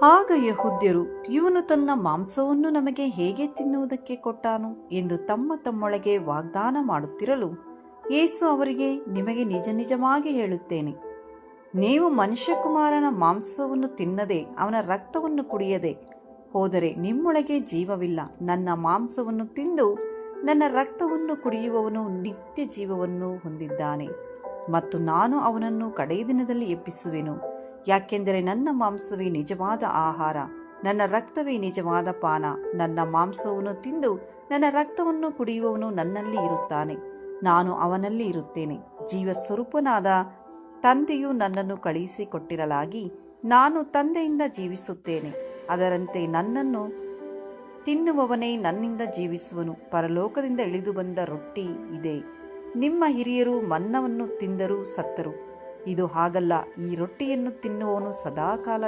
ಆಗ ಯೆಹೂದ್ಯರು, ಇವನು ತನ್ನ ಮಾಂಸವನ್ನು ನಮಗೆ ಹೇಗೆ ತಿನ್ನುವುದಕ್ಕೆ ಕೊಟ್ಟಾನು ಎಂದು ತಮ್ಮೊಳಗೆ ವಾಗ್ದಾನ ಮಾಡುತ್ತಿರಲು, ಯೇಸು ಅವರಿಗೆ, ನಿಮಗೆ ನಿಜ ನಿಜವಾಗಿ ಹೇಳುತ್ತೇನೆ, ನೀವು ಮನುಷ್ಯಕುಮಾರನ ಮಾಂಸವನ್ನು ತಿನ್ನದೆ ಅವನ ರಕ್ತವನ್ನು ಕುಡಿಯದೆ ಹೋದರೆ ನಿಮ್ಮೊಳಗೆ ಜೀವವಿಲ್ಲ. ನನ್ನ ಮಾಂಸವನ್ನು ತಿಂದು ನನ್ನ ರಕ್ತವನ್ನು ಕುಡಿಯುವವನು ನಿತ್ಯ ಜೀವವನ್ನು ಹೊಂದಿದ್ದಾನೆ, ಮತ್ತು ನಾನು ಅವನನ್ನು ಕಡೆಯ ದಿನದಲ್ಲಿ ಎಬ್ಬಿಸುವೆನು. ಯಾಕೆಂದರೆ ನನ್ನ ಮಾಂಸವೇ ನಿಜವಾದ ಆಹಾರ, ನನ್ನ ರಕ್ತವೇ ನಿಜವಾದ ಪಾನ. ನನ್ನ ಮಾಂಸವನ್ನು ತಿಂದು ನನ್ನ ರಕ್ತವನ್ನು ಕುಡಿಯುವವನು ನನ್ನಲ್ಲಿ ಇರುತ್ತಾನೆ, ನಾನು ಅವನಲ್ಲಿ ಇರುತ್ತೇನೆ. ಜೀವಸ್ವರೂಪನಾದ ತಂದೆಯು ನನ್ನನ್ನು ಕಳುಹಿಸಿಕೊಟ್ಟಿರಲಾಗಿ ನಾನು ತಂದೆಯಿಂದ ಜೀವಿಸುತ್ತೇನೆ. ಅದರಂತೆ ನನ್ನನ್ನು ತಿನ್ನುವವನೇ ನನ್ನಿಂದ ಜೀವಿಸುವನು. ಪರಲೋಕದಿಂದ ಇಳಿದು ಬಂದ ರೊಟ್ಟಿ ಇದೇ. ನಿಮ್ಮ ಹಿರಿಯರು ಮನ್ನವನ್ನು ತಿಂದರೂ ಸತ್ತರು, ಇದು ಹಾಗಲ್ಲ. ಈ ರೊಟ್ಟಿಯನ್ನು ತಿನ್ನುವವನು ಸದಾಕಾಲ